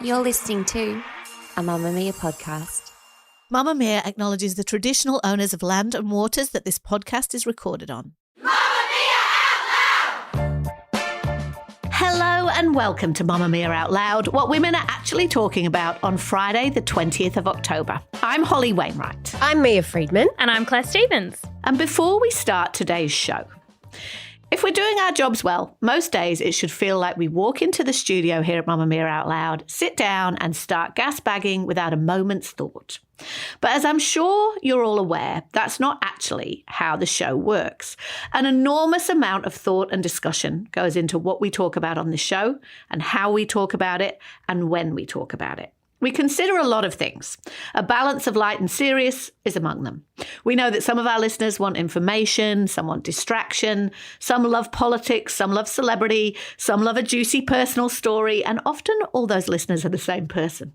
You're listening to a Mamamia podcast. Mamamia acknowledges the traditional owners of land and waters that this podcast is recorded on. Hello and welcome to Mamamia Out Loud, what women are actually talking about on Friday the 20th of October. I'm Holly Wainwright. I'm Mia Freedman. And I'm Clare Stevens. And before we start today's show, if we're doing our jobs well, most days it should feel like we walk into the studio here at Mamamia Out Loud, sit down and start gas-bagging without a moment's thought. But as I'm sure you're all aware, that's not actually how the show works. An enormous amount of thought and discussion goes into what we talk about on the show and how we talk about it and when we talk about it. We consider a lot of things. A balance of light and serious is among them. We know that some of our listeners want information, some want distraction, some love politics, some love celebrity, some love a juicy personal story, and often all those listeners are the same person.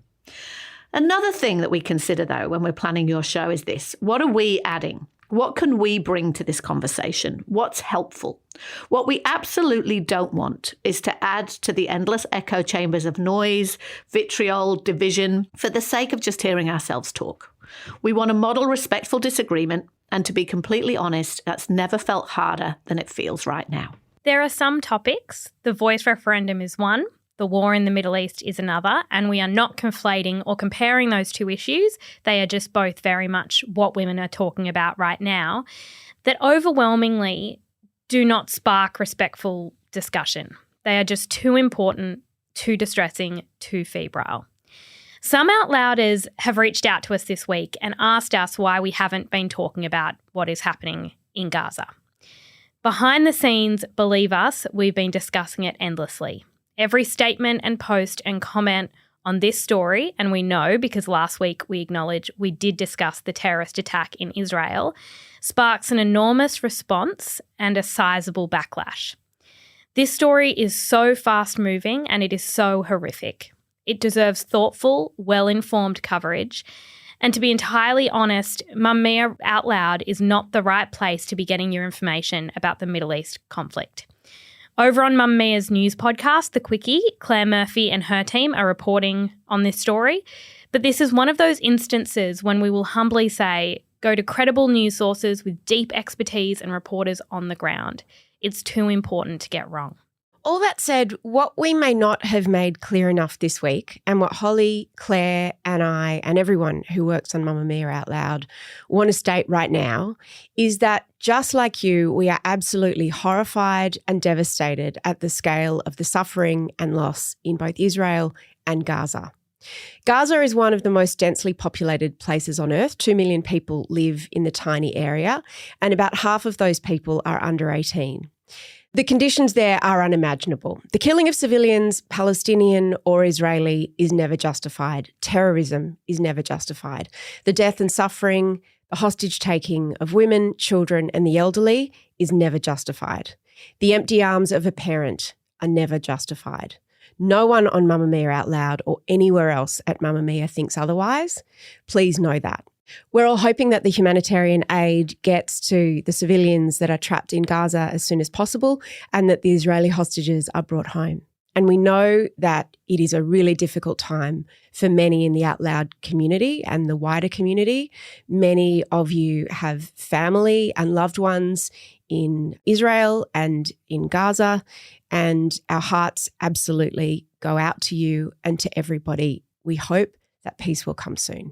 Another thing that we consider, though, when we're planning your show is this. What are we adding? What can we bring to this conversation? What's helpful? What we absolutely don't want is to add to the endless echo chambers of noise, vitriol, division, for the sake of just hearing ourselves talk. We want to model respectful disagreement, and to be completely honest, that's never felt harder than it feels right now. There are some topics. The voice referendum is one. The war in the Middle East is another, and we are not conflating or comparing those two issues. They are just both very much what women are talking about right now, that overwhelmingly do not spark respectful discussion. They are just too important, too distressing, too febrile. Some Out Louders have reached out to us this week and asked us why we haven't been talking about what is happening in Gaza. Behind the scenes, believe us, we've been discussing it endlessly. Every statement and post and comment on this story, and we know because last week we acknowledged we did discuss the terrorist attack in Israel, sparks an enormous response and a sizable backlash. This story is so fast-moving and it is so horrific. It deserves thoughtful, well-informed coverage. And to be entirely honest, Mamamia Out Loud is not the right place to be getting your information about the Middle East conflict. Over on Mamamia's news podcast, The Quickie, Claire Murphy and her team are reporting on this story. But this is one of those instances when we will humbly say, go to credible news sources with deep expertise and reporters on the ground. It's too important to get wrong. All that said, what we may not have made clear enough this week, and what Holly, Claire and I and everyone who works on Mamamia Out Loud want to state right now, is that just like you, we are absolutely horrified and devastated at the scale of the suffering and loss in both Israel and Gaza. Gaza is one of the most densely populated places on earth. 2 million people live in the tiny area, and about half of those people are under 18. The conditions there are unimaginable. The killing of civilians, Palestinian or Israeli, is never justified. Terrorism is never justified. The death and suffering, the hostage-taking of women, children and the elderly is never justified. The empty arms of a parent are never justified. No one on Mamamia Out Loud or anywhere else at Mamamia thinks otherwise. Please know that. We're all hoping that the humanitarian aid gets to the civilians that are trapped in Gaza as soon as possible and that the Israeli hostages are brought home. And we know that it is a really difficult time for many in the Out Loud community and the wider community. Many of you have family and loved ones in Israel and in Gaza, and our hearts absolutely go out to you and to everybody. We hope that peace will come soon.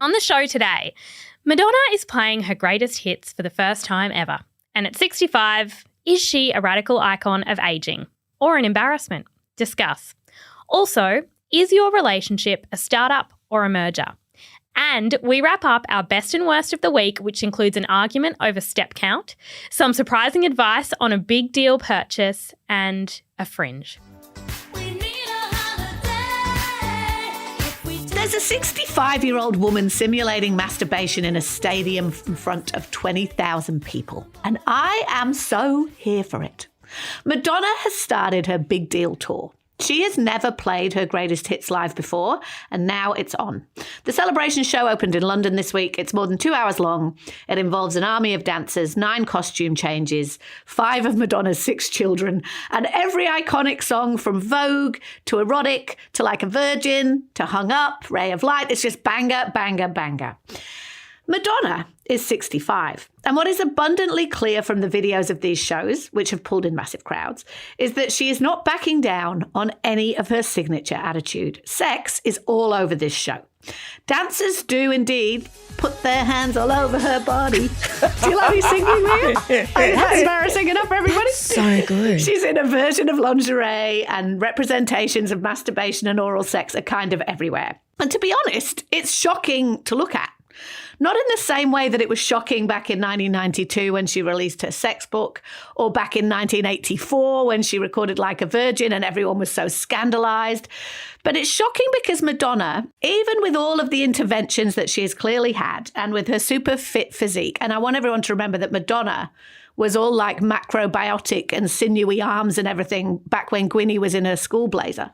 On the show today, Madonna is playing her greatest hits for the first time ever. And at 65, is she a radical icon of ageing or an embarrassment? Discuss. Also, is your relationship a startup or a merger? And we wrap up our best and worst of the week, which includes an argument over step count, some surprising advice on a big deal purchase, and a fringe. There's a 65-year-old woman simulating masturbation in a stadium in front of 20,000 people, and I am so here for it. Madonna has started her big deal tour. She has never played her greatest hits live before, and now it's on. The celebration show opened in London this week. It's more than 2 hours long. It involves an army of dancers, 9 costume changes, 5 of Madonna's 6 children, and every iconic song from Vogue to Erotic to Like a Virgin to Hung Up, Ray of Light. It's just banger, banger, banger. Madonna is 65. And what is abundantly clear from the videos of these shows, which have pulled in massive crowds, is that she is not backing down on any of her signature attitude. Sex is all over this show. Dancers do indeed put their hands all over her body. Do you like me singing, Leah? That's embarrassing enough for everybody. So good. She's in a version of lingerie, and representations of masturbation and oral sex are kind of everywhere. And to be honest, it's shocking to look at. Not in the same way that it was shocking back in 1992 when she released her sex book, or back in 1984 when she recorded Like a Virgin and everyone was so scandalised. But it's shocking because Madonna, even with all of the interventions that she has clearly had and with her super fit physique, and I want everyone to remember that Madonna was all like macrobiotic and sinewy arms and everything back when Gwynnie was in her school blazer.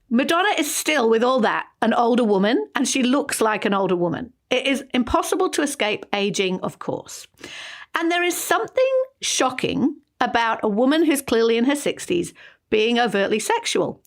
Madonna is still, with all that, an older woman, and she looks like an older woman. It is impossible to escape aging, of course. And there is something shocking about a woman who's clearly in her 60s being overtly sexual.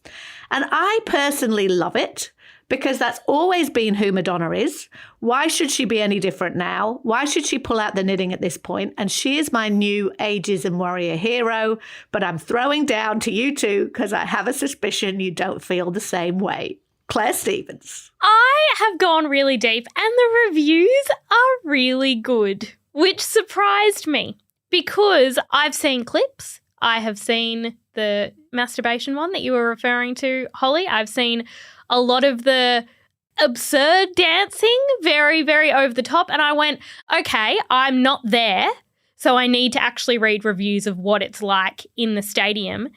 And I personally love it because that's always been who Madonna is. Why should she be any different now? Why should she pull out the knitting at this point? And she is my new ageism warrior hero, but I'm throwing down to you two because I have a suspicion you don't feel the same way. Claire Stevens. I have gone really deep and the reviews are really good, which surprised me because I've seen clips. I have seen the masturbation one that you were referring to, Holly. I've seen a lot of the absurd dancing, very, very over the top. And I went, okay, I'm not there, so I need to actually read reviews of what it's like in the stadium.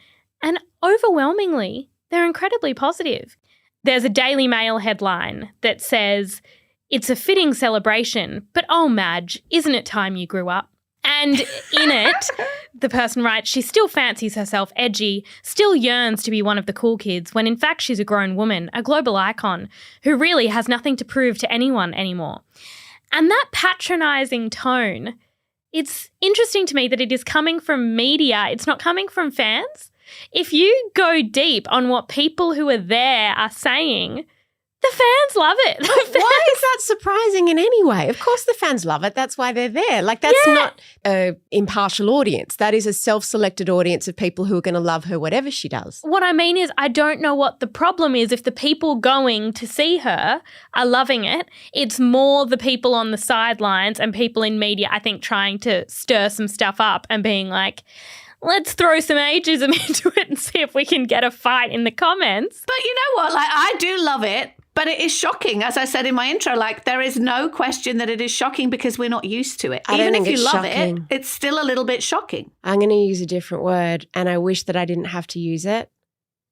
And overwhelmingly, they're incredibly positive. There's a Daily Mail headline that says, "It's a fitting celebration, but oh, Madge, isn't it time you grew up?" And in it, the person writes, she still fancies herself edgy, still yearns to be one of the cool kids, when in fact she's a grown woman, a global icon, who really has nothing to prove to anyone anymore. And that patronising tone, it's interesting to me that it is coming from media. It's not coming from fans. If you go deep on what people who are there are saying, the fans love it. Why is that surprising in any way? Of course the fans love it. That's why they're there. Like, that's not an impartial audience. That is a self-selected audience of people who are going to love her whatever she does. What I mean is I don't know what the problem is if the people going to see her are loving it. It's more the people on the sidelines and people in media, I think, trying to stir some stuff up and being like, let's throw some ageism into it and see if we can get a fight in the comments. But you know what? Like, I do love it. But it is shocking, as I said in my intro, like there is no question that it is shocking because we're not used to it. Even if you love it, it's still a little bit shocking. I'm going to use a different word and I wish that I didn't have to use it.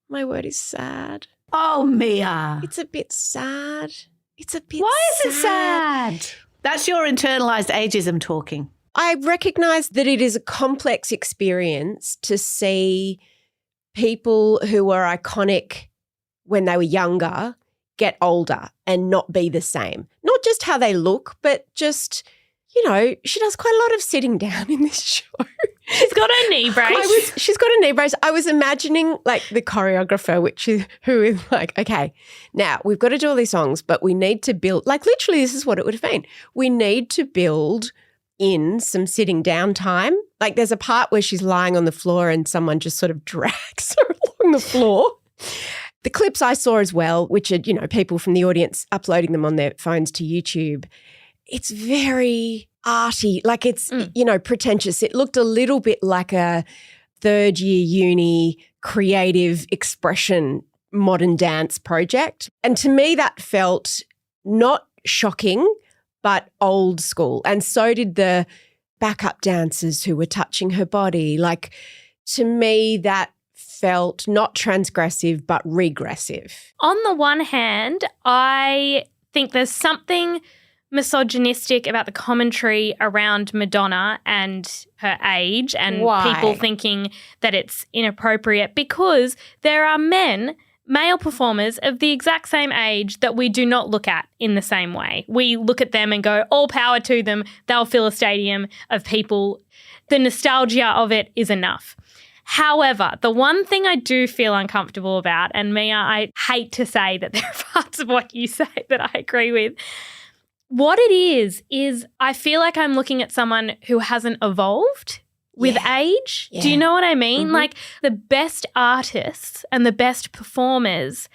My word is sad. Oh, Mia. It's a bit sad. It's a bit Why sad. is it sad? That's your internalised ageism talking. I recognise that it is a complex experience to see people who were iconic when they were younger get older and not be the same. Not just how they look, but just, you know, she does quite a lot of sitting down in this show. She's got a knee brace. She's got a knee brace. I was imagining like the choreographer, who is like, okay, now we've got to do all these songs, but we need to build, like literally this is what it would have been. We need to build in some sitting down time. Like there's a part where she's lying on the floor and someone just sort of drags her along the floor. The clips I saw as well, which are, you know, people from the audience uploading them on their phones to YouTube, it's very arty, like it's, you know, pretentious. It looked a little bit like a third-year uni creative expression modern dance project. And to me that felt not shocking but old school. And so did the backup dancers who were touching her body. Like, to me that felt not transgressive but regressive. On the one hand, I think there's something misogynistic about the commentary around Madonna and her age and people thinking that it's inappropriate, because there are male performers of the exact same age that we do not look at in the same way. We look at them and go, all power to them. They'll fill a stadium of people. The nostalgia of it is enough. However, the one thing I do feel uncomfortable about, and Mia, I hate to say that there are parts of what you say that I agree with, what it is I feel like I'm looking at someone who hasn't evolved with age. Yeah. Do you know what I mean? Mm-hmm. Like the best artists and the best performers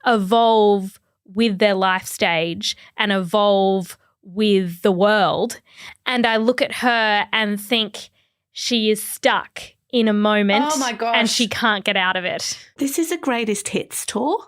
evolve with their life stage and evolve with the world. And I look at her and think she is stuck in a moment. Oh my gosh. And she can't get out of it. This is a greatest hits tour.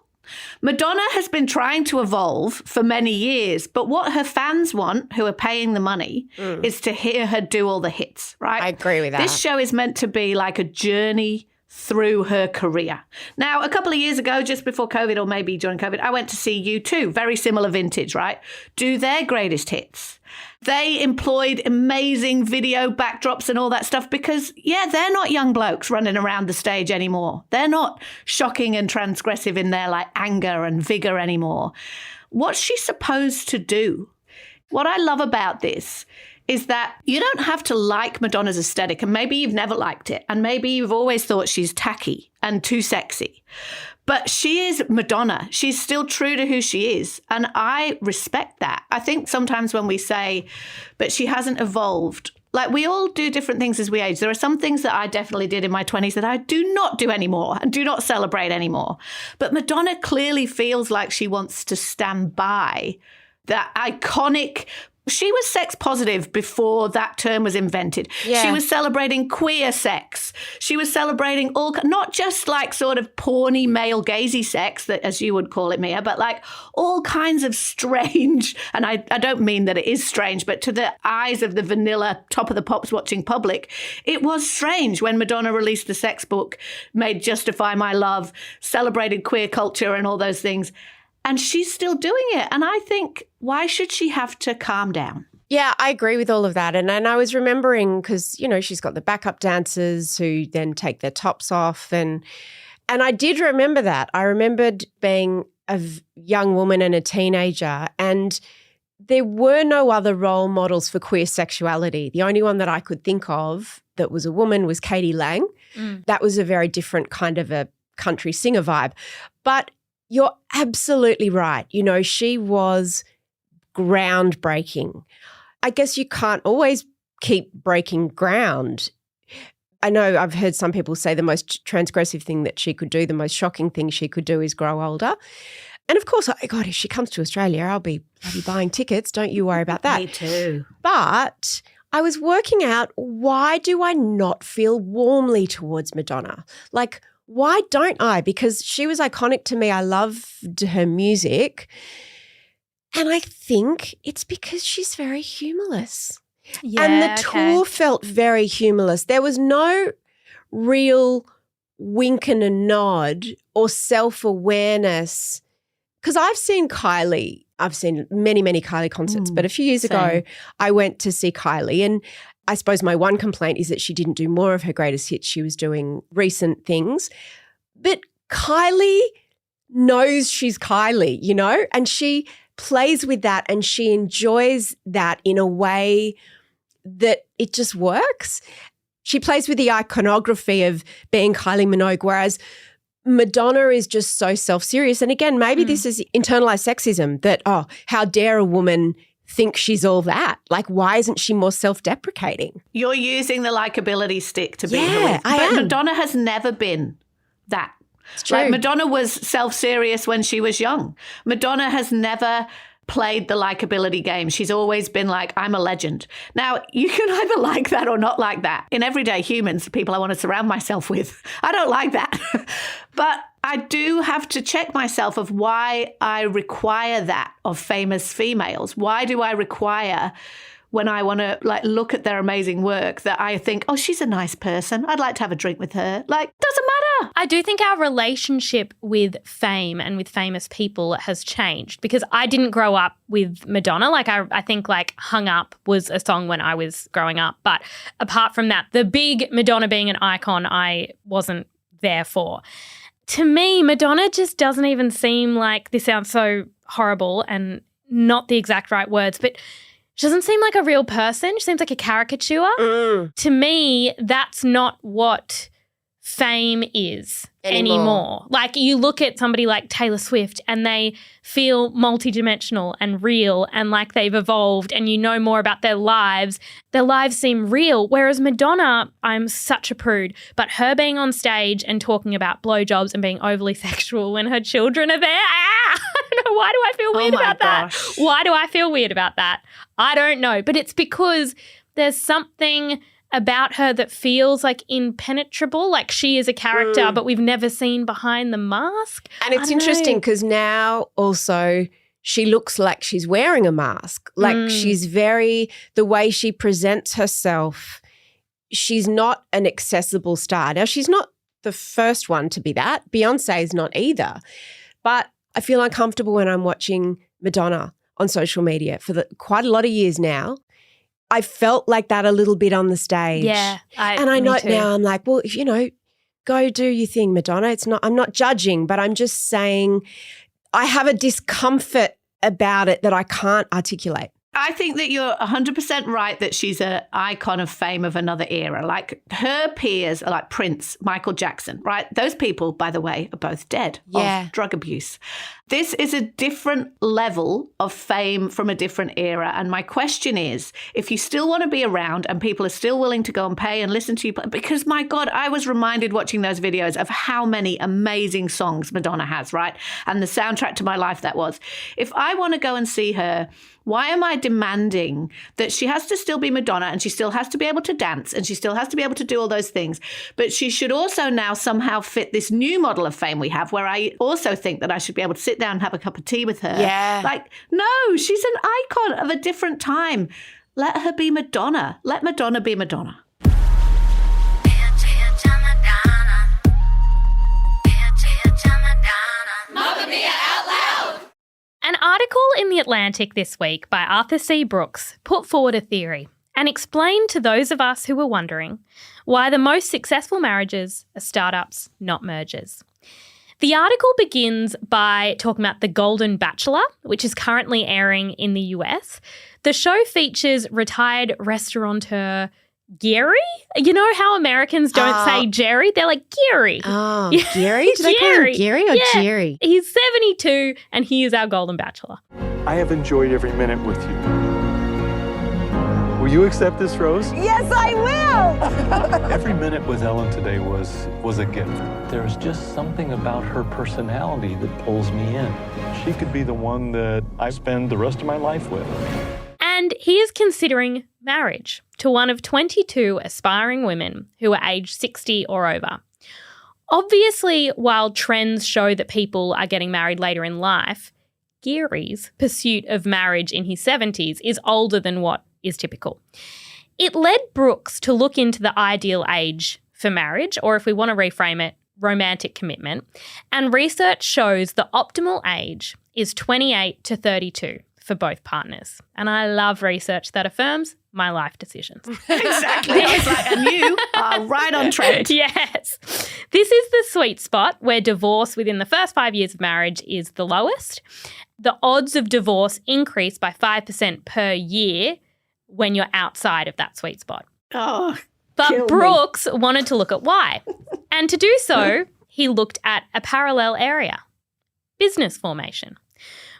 Madonna has been trying to evolve for many years, but what her fans want, who are paying the money, is to hear her do all the hits, right? I agree with that. This show is meant to be like a journey through her career. Now, a couple of years ago, just before COVID or maybe during COVID, I went to see U2, very similar vintage, right? Do their greatest hits. They employed amazing video backdrops and all that stuff because, they're not young blokes running around the stage anymore. They're not shocking and transgressive in their like anger and vigor anymore. What's she supposed to do? What I love about this is that you don't have to like Madonna's aesthetic, and maybe you've never liked it, and maybe you've always thought she's tacky and too sexy. But she is Madonna. She's still true to who she is. And I respect that. I think sometimes when we say, but she hasn't evolved, like we all do different things as we age. There are some things that I definitely did in my 20s that I do not do anymore and do not celebrate anymore. But Madonna clearly feels like she wants to stand by that iconic. She was sex positive before that term was invented. Yeah. She was celebrating queer sex. She was celebrating not just like sort of porny male gazy sex, that as you would call it, Mia, but like all kinds of strange, and I don't mean that it is strange, but to the eyes of the vanilla top of the pops watching public, it was strange when Madonna released the sex book, made Justify My Love, celebrated queer culture and all those things. And she's still doing it. And I think, why should she have to calm down? Yeah, I agree with all of that. And I was remembering because, she's got the backup dancers who then take their tops off. And I did remember that. I remembered being a young woman and a teenager, and there were no other role models for queer sexuality. The only one that I could think of that was a woman was Katie Lang. That was a very different kind of a country singer vibe. But you're absolutely right. She was groundbreaking. I guess you can't always keep breaking ground. I know I've heard some people say the most transgressive thing that she could do, the most shocking thing she could do is grow older. And of course, God, if she comes to Australia, I'll be buying tickets. Don't you worry about that. Me too. But I was working out, why do I not feel warmly towards Madonna? Like, why don't I? Because she was iconic to me. I loved her music. And I think it's because she's very humorless. Yeah, and the tour felt very humorless. There was no real wink and a nod or self-awareness. Because I've seen many, many Kylie concerts, but a few years ago I went to see Kylie, and I suppose my one complaint is that she didn't do more of her greatest hits. She was doing recent things. But Kylie knows she's Kylie, and she plays with that and she enjoys that in a way that it just works. She plays with the iconography of being Kylie Minogue, whereas Madonna is just so self-serious. And again, maybe this is internalized sexism that, how dare a woman think she's all that? Like, why isn't she more self-deprecating? You're using the likability stick to beat her with. I am. Madonna has never been that. It's true. Like, Madonna was self-serious when she was young. Madonna has never played the likability game. She's always been like, I'm a legend. Now, you can either like that or not like that. In everyday humans, the people I want to surround myself with, I don't like that. But I do have to check myself of why I require that of famous females. Why do I require when I want to like look at their amazing work that I think, oh, she's a nice person. I'd like to have a drink with her. Like, doesn't matter. I do think our relationship with fame and with famous people has changed because I didn't grow up with Madonna. Like I think like Hung Up was a song when I was growing up. But apart from that, the big Madonna being an icon, I wasn't there for. To me, Madonna just doesn't even seem like, this sounds so horrible and not the exact right words, but she doesn't seem like a real person. She seems like a caricature. To me, that's not what fame is anymore. Like you look at somebody like Taylor Swift and they feel multidimensional and real and like they've evolved and you know more about their lives. Their lives seem real. Whereas Madonna, I'm such a prude, but her being on stage and talking about blowjobs and being overly sexual when her children are there, I don't know. Why do I feel weird about that? Why do I feel weird about that? I don't know. But it's because there's something about her that feels like impenetrable, like she is a character, but we've never seen behind the mask. And it's interesting because now also she looks like she's wearing a mask. Like she's the way she presents herself, she's not an accessible star. Now, she's not the first one to be that. Beyonce is not either. But I feel uncomfortable when I'm watching Madonna on social media for quite a lot of years now. I felt like that a little bit on the stage. Yeah. And I know now I'm like, well, go do your thing, Madonna. I'm not judging, but I'm just saying I have a discomfort about it that I can't articulate. I think that you're 100% right that she's an icon of fame of another era. Like her peers are like Prince, Michael Jackson, right? Those people, by the way, are both dead of drug abuse. This is a different level of fame from a different era. And my question is, if you still want to be around and people are still willing to go and pay and listen to you, because my God, I was reminded watching those videos of how many amazing songs Madonna has, right? And the soundtrack to my life that was. If I want to go and see her, why am I demanding that she has to still be Madonna and she still has to be able to dance and she still has to be able to do all those things? But she should also now somehow fit this new model of fame we have, where I also think that I should be able to sit down and have a cup of tea with her. Yeah. Like, no, she's an icon of a different time. Let her be Madonna. Let Madonna be Madonna. An article in The Atlantic this week by Arthur C. Brooks put forward a theory and explained to those of us who were wondering why the most successful marriages are startups, not mergers. The article begins by talking about The Golden Bachelor, which is currently airing in the US. The show features retired restaurateur Gary. You know how Americans don't say Jerry? They're like Gary. Oh, Gary? Do they call him Gary or Jerry? He's 72 and he is our Golden Bachelor. I have enjoyed every minute with you. Will you accept this rose? Yes, I will! Every minute with Ellen today was a gift. There's just something about her personality that pulls me in. She could be the one that I spend the rest of my life with. And he is considering marriage to one of 22 aspiring women who are aged 60 or over. Obviously, while trends show that people are getting married later in life, Gary's pursuit of marriage in his 70s is older than what is typical. It led Brooks to look into the ideal age for marriage, or if we want to reframe it, romantic commitment, and research shows the optimal age is 28 to 32 for both partners. And I love research that affirms my life decisions. Exactly. I was like, and you are right on track. Yes. This is the sweet spot where divorce within the first 5 years of marriage is the lowest. The odds of divorce increase by 5% per year when you're outside of that sweet spot. Oh, but Brooks wanted to look at why. And to do so, he looked at a parallel area, business formation.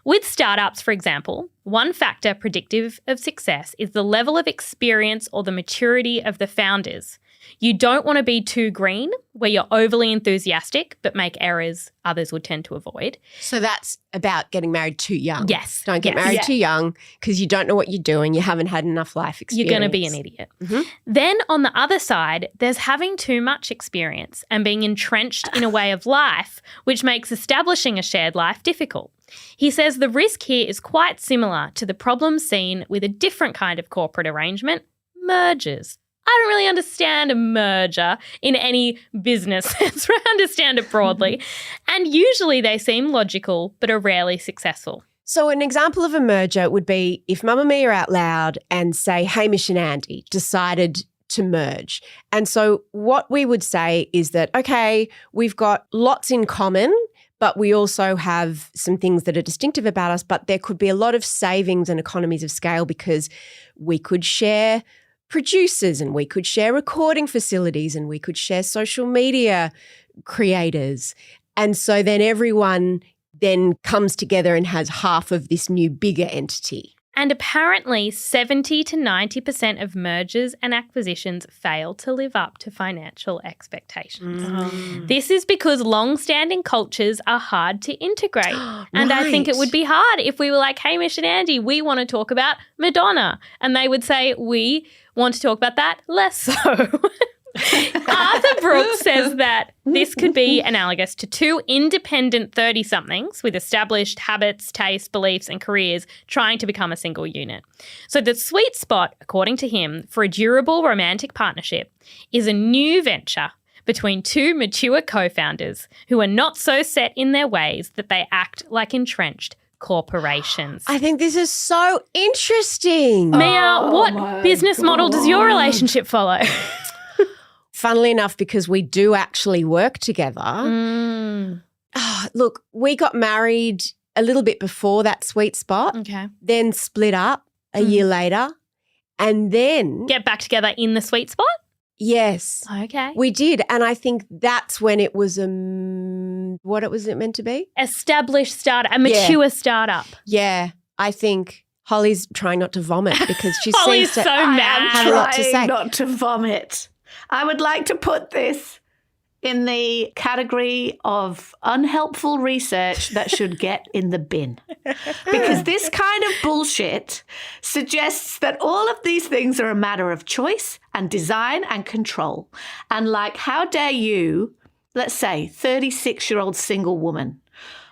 With startups, for example, one factor predictive of success is the level of experience or the maturity of the founders, You don't want to be too green, where you're overly enthusiastic but make errors others would tend to avoid. So that's about getting married too young. Yes. Don't get married too young because you don't know what you're doing. You haven't had enough life experience. You're going to be an idiot. Mhm. Then on the other side, there's having too much experience and being entrenched in a way of life, which makes establishing a shared life difficult. He says the risk here is quite similar to the problem seen with a different kind of corporate arrangement, mergers. I don't really understand a merger in any business sense, but I understand it broadly. And usually they seem logical but are rarely successful. So an example of a merger would be if Mamamia Out Loud and, say, Hamish and Andy decided to merge. And so what we would say is that, okay, we've got lots in common, but we also have some things that are distinctive about us, but there could be a lot of savings and economies of scale because we could share producers and we could share recording facilities and we could share social media creators. And so then everyone then comes together and has half of this new bigger entity. And apparently 70 to 90% of mergers and acquisitions fail to live up to financial expectations. This is because long-standing cultures are hard to integrate. And I think it would be hard if we were like, Hamish and Andy, we want to talk about Madonna. And they would say, we want to talk about that less so. Arthur Brooks says that this could be analogous to two independent 30-somethings with established habits, tastes, beliefs and careers trying to become a single unit. So the sweet spot, according to him, for a durable romantic partnership is a new venture between two mature co-founders who are not so set in their ways that they act like entrenched corporations. I think this is so interesting. Mia, what business model does your relationship follow? Funnily enough, because we do actually work together. Look, we got married a little bit before that sweet spot, Okay. then split up a year later, and then Get back together in the sweet spot? yes, Okay. we did. And I think that's when it was what was it meant to be? Established startup, a mature startup. Yeah, I think Holly's trying not to vomit because she Holly's seems to so mad. have a lot to say. Trying not to vomit. I would like to put this in the category of unhelpful research that should get in the bin. Because this kind of bullshit suggests that all of these things are a matter of choice and design and control. And like, how dare you, let's say, 36-year-old single woman,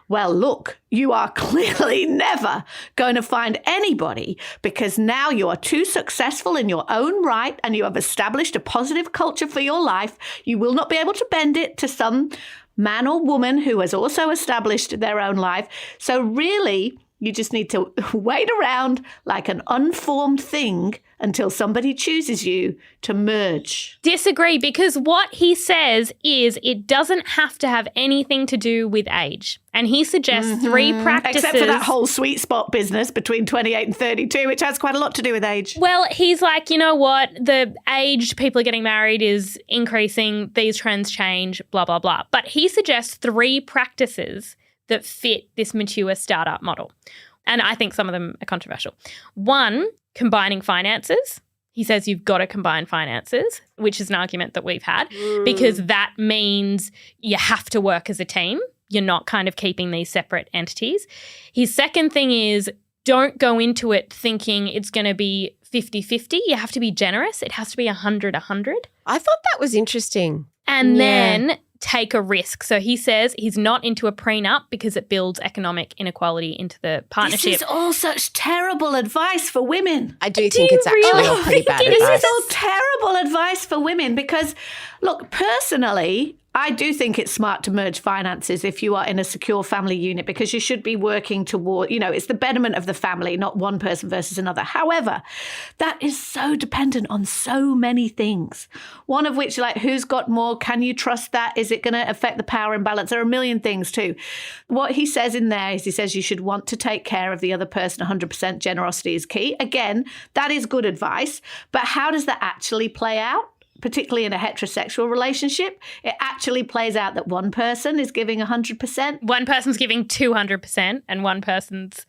well, look, you are clearly never going to find anybody because now you are too successful in your own right and you have established a positive culture for your life. You will not be able to bend it to some man or woman who has also established their own life. So really, you just need to wait around like an unformed thing until somebody chooses you to merge. Disagree, because what he says is it doesn't have to have anything to do with age. And he suggests three practices. Except for that whole sweet spot business between 28 and 32, which has quite a lot to do with age. Well, he's like, you know what? The age people are getting married is increasing. These trends change, blah, blah, blah. But he suggests three practices that fit this mature startup model. And I think some of them are controversial. One, combining finances. He says you've got to combine finances, which is an argument that we've had, because that means you have to work as a team. You're not kind of keeping these separate entities. His second thing is don't go into it thinking it's going to be 50-50. You have to be generous. It has to be 100-100. I thought that was interesting. And then take a risk. So he says he's not into a prenup because it builds economic inequality into the partnership. This is all such terrible advice for women. I do think it's actually really all pretty bad think it advice. This is all terrible advice for women because, look, personally, I do think it's smart to merge finances if you are in a secure family unit because you should be working toward, it's the betterment of the family, not one person versus another. However, that is so dependent on so many things. One of which, like, who's got more? Can you trust that? Is it going to affect the power imbalance? There are a million things too. What he says in there is he says you should want to take care of the other person. 100% generosity is key. Again, that is good advice. But how does that actually play out? Particularly in a heterosexual relationship, it actually plays out that one person is giving 100%. One person's giving 200% and one person's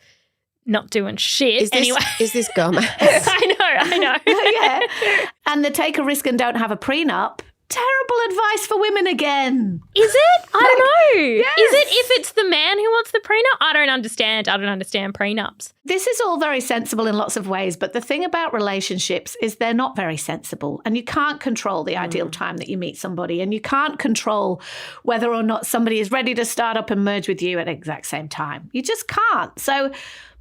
not doing shit anyway. Is this girl math? I know. Yeah. And the take a risk and don't have a prenup. Terrible advice for women again. Is it? I don't know. yes. Is it if it's the man who wants the prenup? I don't understand prenups. This is all very sensible in lots of ways, but the thing about relationships is they're not very sensible, and you can't control the ideal time that you meet somebody, and you can't control whether or not somebody is ready to start up and merge with you at the exact same time. You just can't. So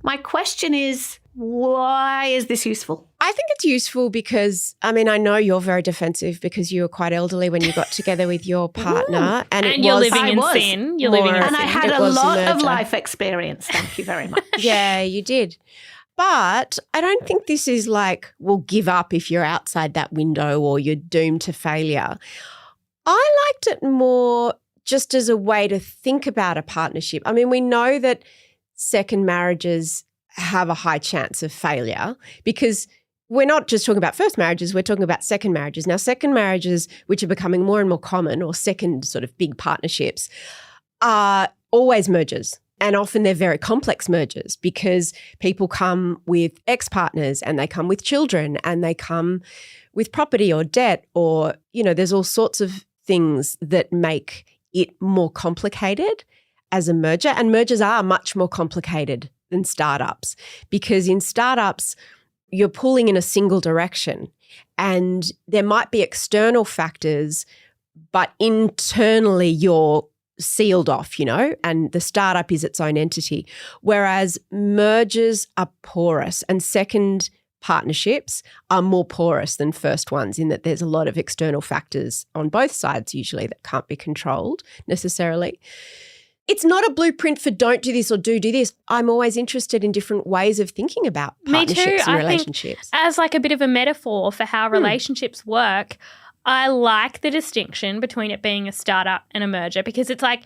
my question is, why is this useful? I think it's useful because, I mean, I know you're very defensive because you were quite elderly when you got together with your partner. And you're living in sin. You're living in sin. And I had a lot of life experience. Thank you very much. Yeah, you did. But I don't think this is like, well, give up if you're outside that window or you're doomed to failure. I liked it more just as a way to think about a partnership. I mean, we know that second marriages have a high chance of failure because we're not just talking about first marriages, we're talking about second marriages. Now, second marriages, which are becoming more and more common, or second sort of big partnerships, are always mergers. And often they're very complex mergers because people come with ex-partners and they come with children and they come with property or debt or, you know, there's all sorts of things that make it more complicated as a merger. And mergers are much more complicated than startups because in startups, you're pulling in a single direction and there might be external factors, but internally you're sealed off, you know, and the startup is its own entity. Whereas mergers are porous and second partnerships are more porous than first ones in that there's a lot of external factors on both sides usually that can't be controlled necessarily. It's not a blueprint for don't do this or do this. I'm always interested in different ways of thinking about partnerships and relationships. Think as like a bit of a metaphor for how relationships work, I like the distinction between it being a startup and a merger because it's like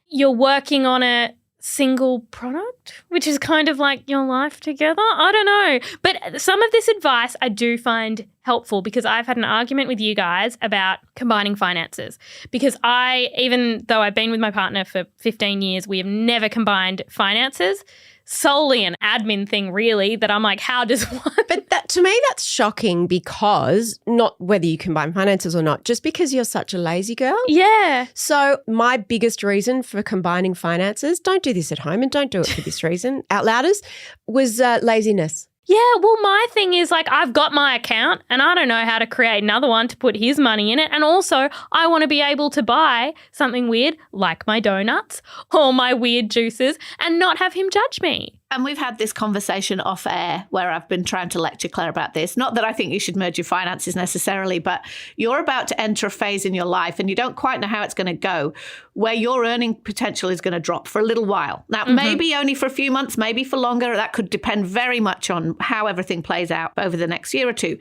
you're working on a single product, which is kind of like your life together. I don't know. But some of this advice I do find helpful because I've had an argument with you guys about combining finances because even though I've been with my partner for 15 years, we have never combined finances. Solely an admin thing, really, that I'm like, how does one? But to me, that's shocking because not whether you combine finances or not, just because you're such a lazy girl. Yeah. So my biggest reason for combining finances, don't do this at home and don't do it for this reason, out louders, was laziness. Yeah, well, my thing is like I've got my account and I don't know how to create another one to put his money in it. And also I want to be able to buy something weird like my donuts or my weird juices and not have him judge me. And we've had this conversation off air where I've been trying to lecture Claire about this. Not that I think you should merge your finances necessarily, but you're about to enter a phase in your life and you don't quite know how it's going to go where your earning potential is going to drop for a little while. Now, maybe only for a few months, maybe for longer. That could depend very much on how everything plays out over the next year or two.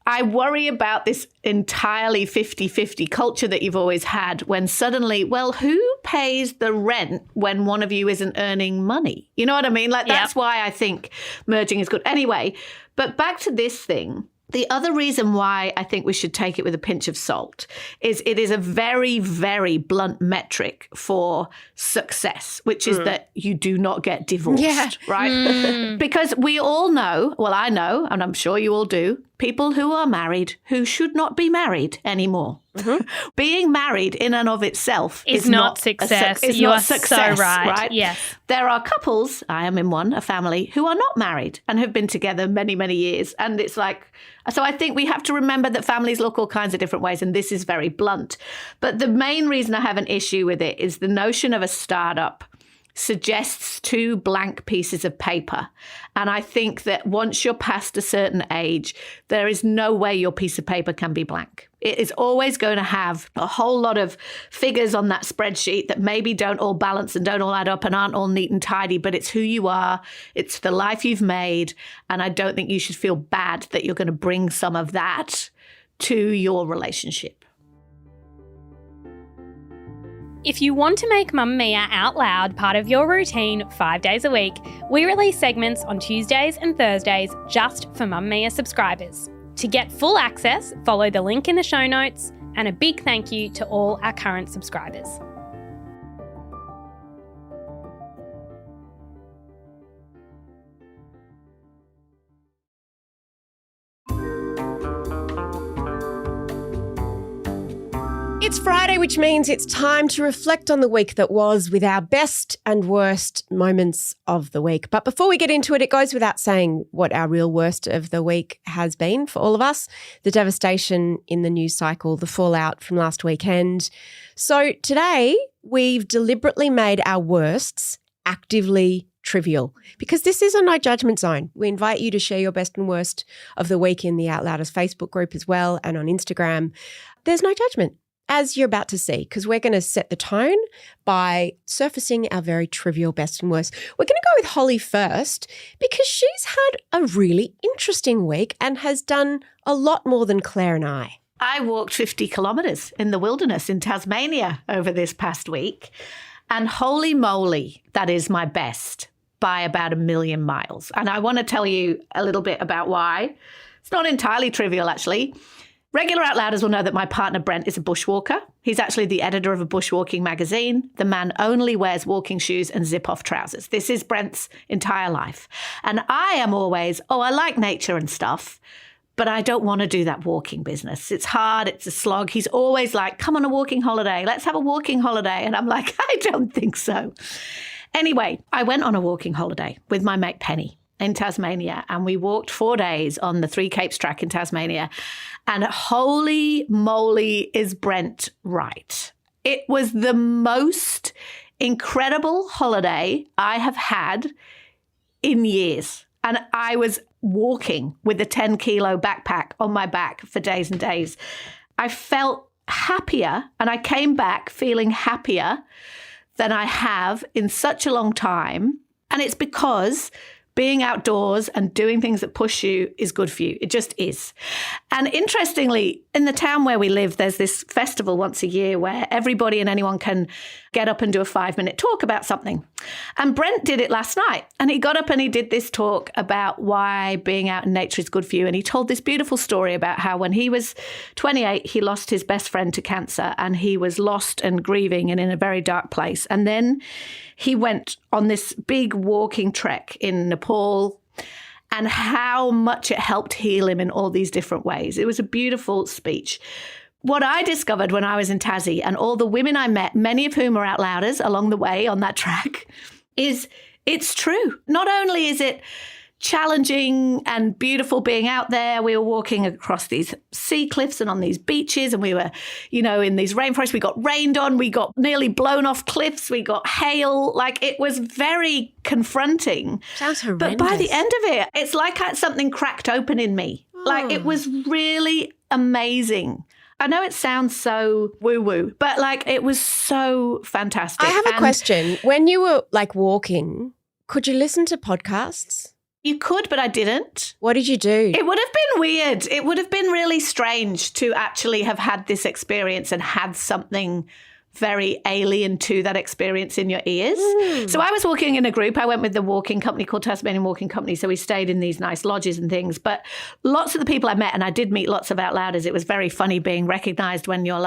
I worry about this entirely 50-50 culture that you've always had when suddenly, well, who pays the rent when one of you isn't earning money? You know what I mean? Like, that's why I think merging is good. Anyway, but back to this thing. The other reason why I think we should take it with a pinch of salt is it is a very, very blunt metric for success, which is that you do not get divorced, right? Because we all know, well, I know, and I'm sure you all do, people who are married who should not be married anymore. Being married in and of itself is not success. You are so right. Yes. There are couples, I am in one, a family, who are not married and have been together many, many years. And it's like, so I think we have to remember that families look all kinds of different ways, and this is very blunt. But the main reason I have an issue with it is the notion of a startup suggests two blank pieces of paper. And I think that once you're past a certain age, there is no way your piece of paper can be blank. It is always going to have a whole lot of figures on that spreadsheet that maybe don't all balance and don't all add up and aren't all neat and tidy, but it's who you are. It's the life you've made. And I don't think you should feel bad that you're going to bring some of that to your relationship. If you want to make Mamamia Out Loud part of your routine 5 days a week, we release segments on Tuesdays and Thursdays just for Mamamia subscribers. To get full access, follow the link in the show notes, and a big thank you to all our current subscribers. It's Friday, which means it's time to reflect on the week that was with our best and worst moments of the week. But before we get into it, it goes without saying what our real worst of the week has been for all of us. The devastation in the news cycle, the fallout from last weekend. So today, we've deliberately made our worsts actively trivial because this is a no judgment zone. We invite you to share your best and worst of the week in the Out Louders Facebook group as well and on Instagram. There's no judgment, as you're about to see, because we're going to set the tone by surfacing our very trivial best and worst. We're going to go with Holly first because she's had a really interesting week and has done a lot more than Clare and I. I walked 50 kilometres in the wilderness in Tasmania over this past week. And holy moly, that is my best by about 1 million miles. And I want to tell you a little bit about why. It's not entirely trivial, actually. Regular Outlouders will know that my partner Brent is a bushwalker. He's actually the editor of a bushwalking magazine. The man only wears walking shoes and zip-off trousers. This is Brent's entire life. And I am always, I like nature and stuff, but I don't want to do that walking business. It's hard. It's a slog. He's always like, come on a walking holiday. Let's have a walking holiday. And I'm like, I don't think so. Anyway, I went on a walking holiday with my mate Penny in Tasmania, and we walked 4 days on the Three Capes track in Tasmania. And holy moly, is Brent right. It was the most incredible holiday I have had in years. And I was walking with a 10-kilo backpack on my back for days and days. I felt happier, and I came back feeling happier than I have in such a long time. And it's because being outdoors and doing things that push you is good for you. It just is. And interestingly, in the town where we live, there's this festival once a year where everybody and anyone can get up and do a 5-minute talk about something. And Brent did it last night. And he got up and he did this talk about why being out in nature is good for you. And he told this beautiful story about how when he was 28, he lost his best friend to cancer, and he was lost and grieving and in a very dark place. And then he went on this big walking trek in Nepal, and how much it helped heal him in all these different ways. It was a beautiful speech. What I discovered when I was in Tassie, and all the women I met, many of whom are Outlouders along the way on that track, is it's true. Not only is it challenging and beautiful being out there. We were walking across these sea cliffs and on these beaches, and we were, in these rainforests. We got rained on. We got nearly blown off cliffs. We got hail. Like, it was very confronting. Sounds horrendous. But by the end of it, it's like something cracked open in me. Like, it was really amazing. I know it sounds so woo-woo, but it was so fantastic. I have a question. When you were walking, could you listen to podcasts? You could, but I didn't. What did you do? It would have been weird. It would have been really strange to actually have had this experience and had something very alien to that experience in your ears. So I was walking in a group. I went with the walking company called Tasmanian Walking Company. So we stayed in these nice lodges and things. But lots of the people I met, and I did meet lots of Outlouders, it was very funny being recognised when you're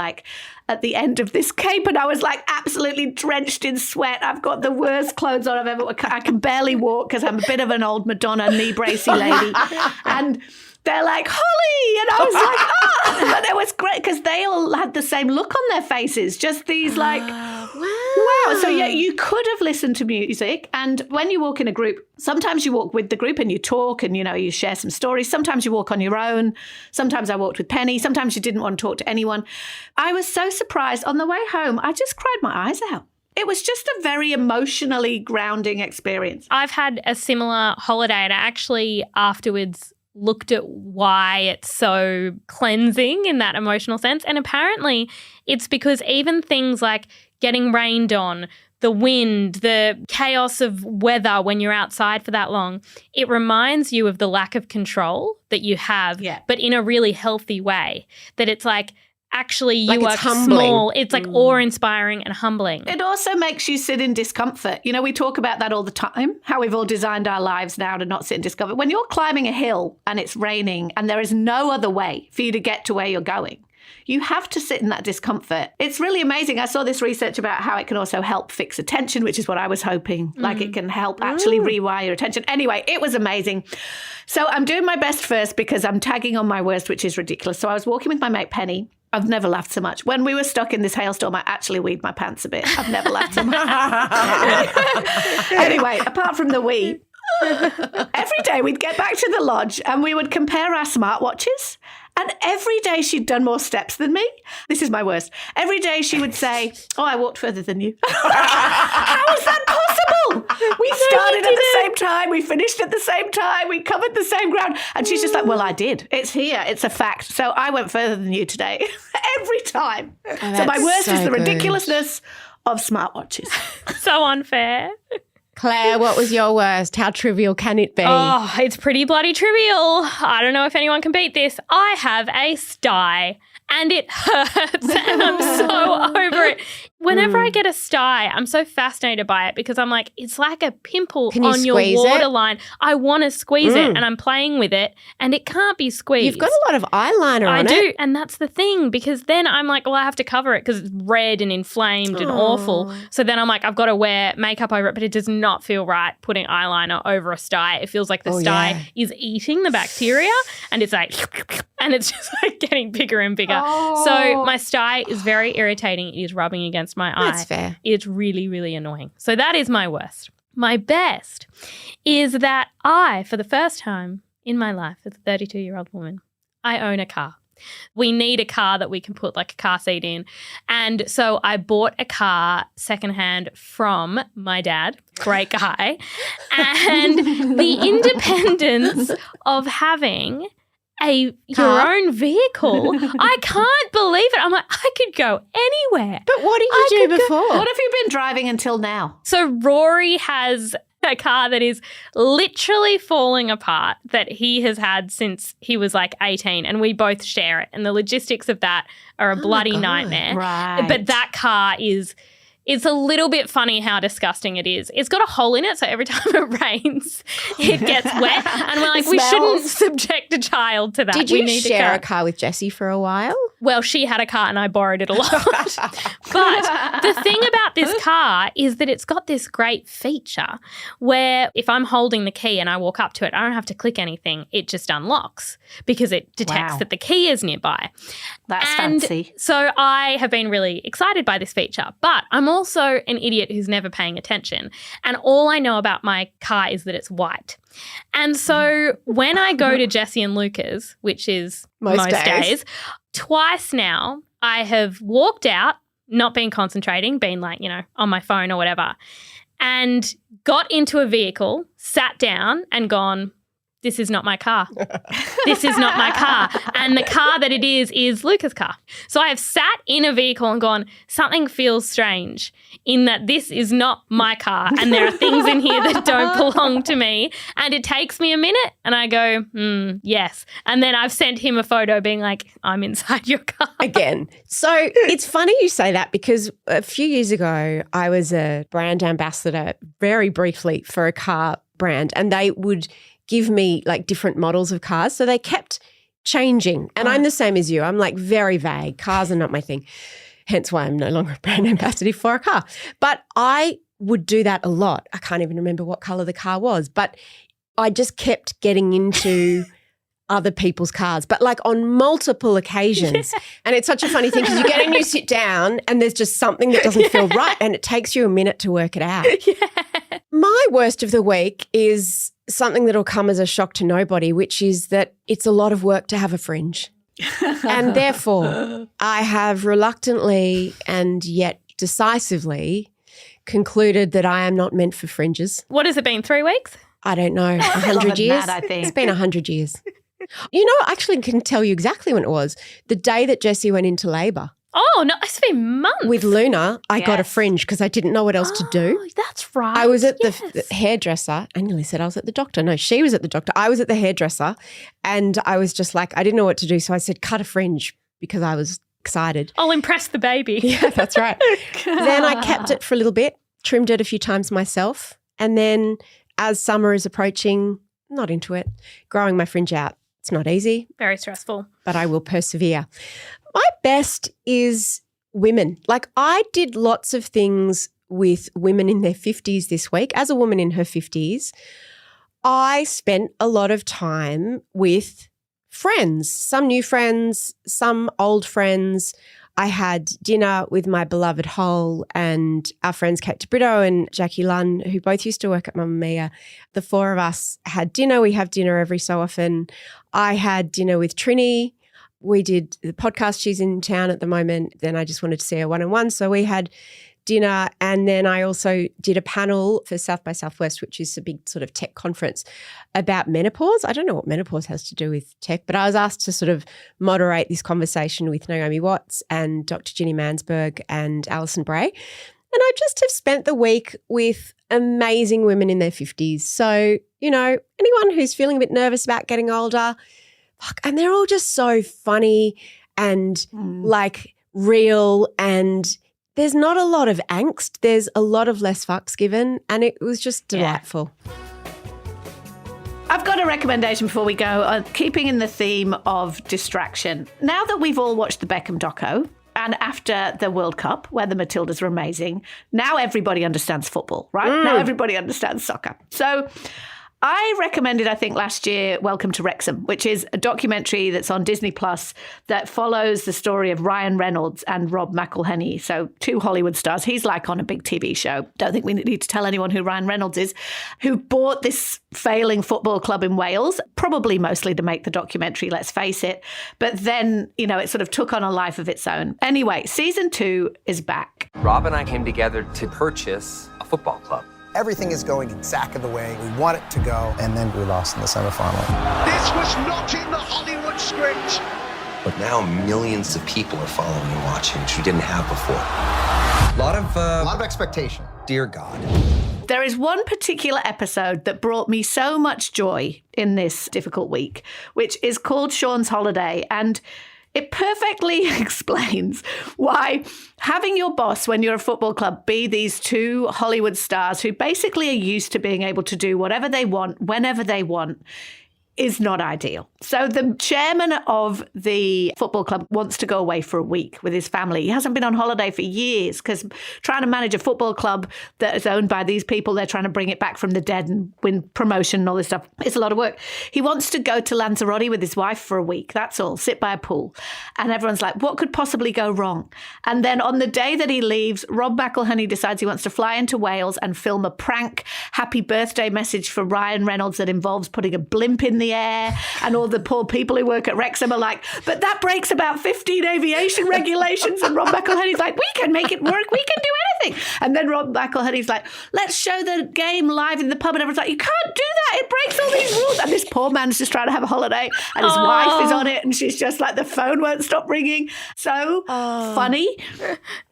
at the end of this cape, and I was absolutely drenched in sweat. I've got the worst clothes on I've ever. I can barely walk because I'm a bit of an old Madonna knee bracy lady, and they're like, Holly, and I was like, but it was great because they all had the same look on their faces, just these wow. So yeah, you could have listened to music, and when you walk in a group, sometimes you walk with the group and you talk and you share some stories. Sometimes you walk on your own. Sometimes I walked with Penny. Sometimes you didn't want to talk to anyone. I was so surprised on the way home. I just cried my eyes out. It was just a very emotionally grounding experience. I've had a similar holiday, and I actually afterwards looked at why it's so cleansing in that emotional sense. And apparently it's because even things like getting rained on, the wind, the chaos of weather when you're outside for that long, it reminds you of the lack of control that you have, but in a really healthy way. That it's actually you are small. It's awe-inspiring and humbling. It also makes you sit in discomfort. We talk about that all the time, how we've all designed our lives now to not sit in discomfort. When you're climbing a hill and it's raining and there is no other way for you to get to where you're going, you have to sit in that discomfort. It's really amazing. I saw this research about how it can also help fix attention, which is what I was hoping. It can help actually rewire your attention. Anyway, it was amazing. So I'm doing my best first because I'm tagging on my worst, which is ridiculous. So I was walking with my mate Penny. I've never laughed so much. When we were stuck in this hailstorm, I actually weed my pants a bit. I've never laughed so much. Anyway, apart from the wee, every day we'd get back to the lodge and we would compare our smartwatches. And every day she'd done more steps than me. This is my worst. Every day she would say, oh, I walked further than you. How is that possible? We started at the same time. We finished at the same time. We covered the same ground. And she's just like, well, I did. It's here. It's a fact. So I went further than you today. Every time. Oh, so my worst is the good. ridiculousness of smartwatches. So unfair. Claire, what was your worst? How trivial can it be? Oh, it's pretty bloody trivial. I don't know if anyone can beat this. I have a sty and it hurts and I'm so over it. Whenever I get a sty, I'm so fascinated by it because I'm like, it's like a pimple on your waterline. I want to squeeze it and I'm playing with it and it can't be squeezed. You've got a lot of eyeliner on it. I do. And that's the thing because then I'm like, well, I have to cover it because it's red and inflamed and awful. So then I'm like, I've got to wear makeup over it, but it does not feel right putting eyeliner over a sty. It feels like the sty is eating the bacteria and it's like, and it's just like getting bigger and bigger. So my sty is very irritating. It is rubbing against my eye. That's fair. It's really, really annoying. So that is my worst. My best is that I, for the first time in my life as a 32-year-old woman, I own a car. We need a car that we can put like a car seat in. And so I bought a car secondhand from my dad, great guy, and the independence of having your own vehicle. I can't believe it. I'm like, I could go anywhere. But what did you do before? What have you been driving until now? So Rory has a car that is literally falling apart that he has had since he was like 18 and we both share it. And the logistics of that are a bloody nightmare. Right. But that car it's a little bit funny how disgusting it is. It's got a hole in it, so every time it rains, it gets wet. And we're like, we shouldn't subject a child to that. Did you share a car with Jessie for a while? Well, she had a car and I borrowed it a lot. But the thing about this car is that it's got this great feature where if I'm holding the key and I walk up to it, I don't have to click anything. It just unlocks because it detects that the key is nearby. That's fancy. So I have been really excited by this feature, but I'm also an idiot who's never paying attention. And all I know about my car is that it's white. And so when I go to Jessie and Luca's, which is most days, twice now I have walked out, not been concentrating, been like, on my phone or whatever, and got into a vehicle, sat down and gone, this is not my car. This is not my car. And the car that it is Luca's car. So I have sat in a vehicle and gone, something feels strange in that this is not my car and there are things in here that don't belong to me. And it takes me a minute and I go, yes. And then I've sent him a photo being like, I'm inside your car. Again. So it's funny you say that because a few years ago I was a brand ambassador very briefly for a car brand and they would give me like different models of cars. So they kept changing. And I'm the same as you. I'm like very vague. Cars are not my thing. Hence why I'm no longer a brand ambassador for a car. But I would do that a lot. I can't even remember what colour the car was. But I just kept getting into other people's cars, but like on multiple occasions. Yeah. And it's such a funny thing because you get in, you sit down and there's just something that doesn't feel right and it takes you a minute to work it out. Yeah. My worst of the week is something that'll come as a shock to nobody, which is that it's a lot of work to have a fringe. And therefore, I have reluctantly and yet decisively concluded that I am not meant for fringes. What has it been, 3 weeks? I don't know, 100 years? I think. It's been 100 years. I actually can tell you exactly when it was. The day that Jessie went into labour. Oh, no, it's been months. With Luna, I got a fringe because I didn't know what else to do. Oh, that's right. I was at the hairdresser. I nearly said I was at the doctor. No, she was at the doctor. I was at the hairdresser and I was just like, I didn't know what to do. So I said, cut a fringe because I was excited. I'll impress the baby. Yeah, that's right. Then I kept it for a little bit, trimmed it a few times myself. And then as summer is approaching, not into it, growing my fringe out. It's not easy. Very stressful. But I will persevere. My best is women. Like I did lots of things with women in their 50s this week. As a woman in her 50s, I spent a lot of time with friends, some new friends, some old friends. I had dinner with my beloved Hole and our friends Kate DeBrito and Jackie Lunn, who both used to work at Mamamia. The four of us had dinner. We have dinner every so often. I had dinner with Trini. We did the podcast. She's in town at the moment. Then I just wanted to see her one-on-one. So we had dinner, and then I also did a panel for South by Southwest, which is a big sort of tech conference about menopause. I don't know what menopause has to do with tech, but I was asked to sort of moderate this conversation with Naomi Watts and Dr. Ginny Mansberg and Alison Bray. And I just have spent the week with amazing women in their 50s. So, you know, anyone who's feeling a bit nervous about getting older, and they're all just so funny and like real, and there's not a lot of angst. There's a lot of less fucks given, and it was just delightful. I've got a recommendation before we go, keeping in the theme of distraction. Now that we've all watched the Beckham doco, and after the World Cup, where the Matildas were amazing, now everybody understands football, right? Now everybody understands soccer. So I recommended, I think, last year, Welcome to Wrexham, which is a documentary that's on Disney Plus that follows the story of Ryan Reynolds and Rob McElhenney. So 2 Hollywood stars. He's like on a big TV show. Don't think we need to tell anyone who Ryan Reynolds is, who bought this failing football club in Wales, probably mostly to make the documentary, let's face it. But then, you know, it sort of took on a life of its own. Anyway, season 2 is back. Rob and I came together to purchase a football club. Everything is going exactly the way we want it to go. And then we lost in the semifinal. This was not in the Hollywood script. But now millions of people are following and watching, which we didn't have before. A lot of expectation. Dear God. There is one particular episode that brought me so much joy in this difficult week, which is called Sean's Holiday. And it perfectly explains why having your boss when you're a football club be these 2 Hollywood stars who basically are used to being able to do whatever they want, whenever they want, is not ideal. So the chairman of the football club wants to go away for a week with his family. He hasn't been on holiday for years because trying to manage a football club that is owned by these people, they're trying to bring it back from the dead and win promotion and all this stuff. It's a lot of work. He wants to go to Lanzarote with his wife for a week. That's all. Sit by a pool. And everyone's like, what could possibly go wrong? And then on the day that he leaves, Rob McElhenney decides he wants to fly into Wales and film a prank happy birthday message for Ryan Reynolds that involves putting a blimp in the air, and all the poor people who work at Wrexham are like, but that breaks about 15 aviation regulations. And Rob McElhenney's like, we can make it work, we can do anything. And then Rob McElhenney's like, let's show the game live in the pub. And everyone's like, you can't do that, it breaks all these rules. And this poor man's just trying to have a holiday, and his wife is on it, and she's just like, the phone won't stop ringing. So funny.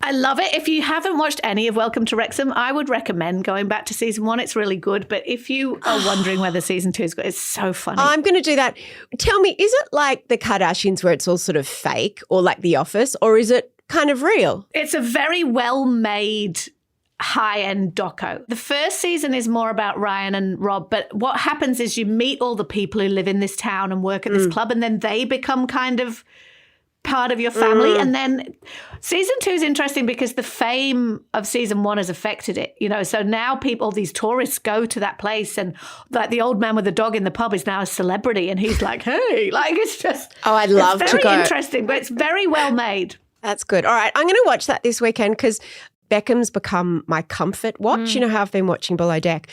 I love it. If you haven't watched any of Welcome to Wrexham, I would recommend going back to season 1. It's really good. But if you are wondering whether season 2 is good, it's so funny. I'm going to do that. Tell me, is it like the Kardashians where it's all sort of fake, or like The Office, or is it kind of real? It's a very well-made high-end doco. The first season is more about Ryan and Rob, but what happens is you meet all the people who live in this town and work at this club, and then they become kind of part of your family. And then season 2 is interesting because the fame of season 1 has affected it, you know. So now people, these tourists go to that place, and like the old man with the dog in the pub is now a celebrity, and he's like, hey, like it's just I'd love to go. It's very interesting, but it's very well made. That's good. All right, I'm going to watch that this weekend because Beckham's become my comfort watch. You know how I've been watching Below Deck.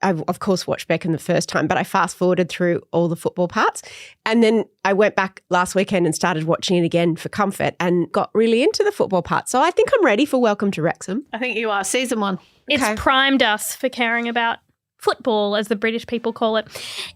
I, of course, watched Beckham the first time, but I fast-forwarded through all the football parts. And then I went back last weekend and started watching it again for comfort and got really into the football part. So I think I'm ready for Welcome to Wrexham. I think you are. Season 1. It's primed us for caring about football, as the British people call it.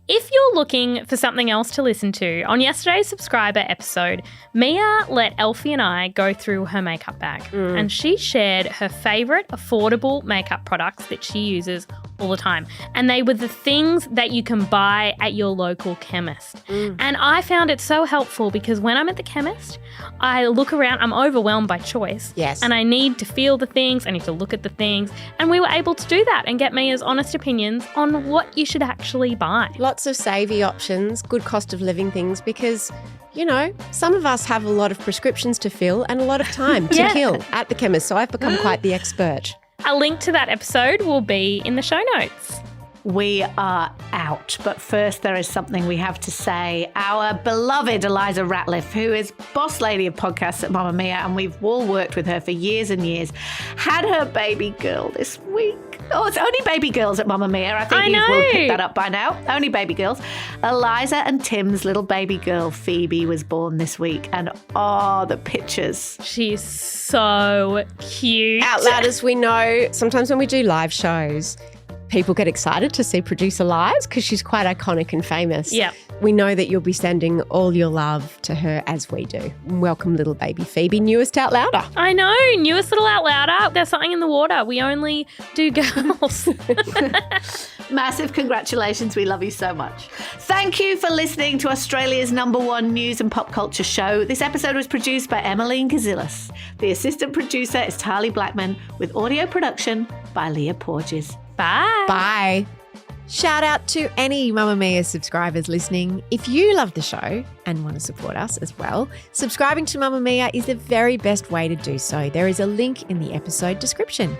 If you're looking for something else to listen to, on yesterday's subscriber episode, Mia let Elfie and I go through her makeup bag, and she shared her favourite affordable makeup products that she uses all the time. And they were the things that you can buy at your local chemist. And I found it so helpful because when I'm at the chemist, I look around, I'm overwhelmed by choice. Yes. And I need to feel the things, I need to look at the things. And we were able to do that and get Mia's honest opinions on what you should actually buy. Lots of savvy options, good cost of living things, because, you know, some of us have a lot of prescriptions to fill and a lot of time to kill at the chemist. So I've become quite the expert. A link to that episode will be in the show notes. we are out. But first, there is something we have to say. Our beloved Eliza Ratliff, who is boss lady of podcasts at Mamamia, and we've all worked with her for years and years, had her baby girl this week. Oh, it's only baby girls at Mamamia. I think you will pick that up by now. Only baby girls. Eliza and Tim's little baby girl, Phoebe, was born this week. And oh, the pictures. She's so cute. Out loud, as we know, sometimes when we do live shows, people get excited to see producer Liz because she's quite iconic and famous. Yeah. We know that you'll be sending all your love to her as we do. Welcome, little baby Phoebe, newest Out Louder. I know, newest little Out Louder. There's something in the water. We only do girls. Massive congratulations. We love you so much. Thank you for listening to Australia's #1 news and pop culture show. This episode was produced by Emeline Gazilas. The assistant producer is Tahli Blackman, with audio production by Leah Porges. Bye. Bye. Shout out to any Mamamia subscribers listening. If you love the show and want to support us as well, subscribing to Mamamia is the very best way to do so. There is a link in the episode description.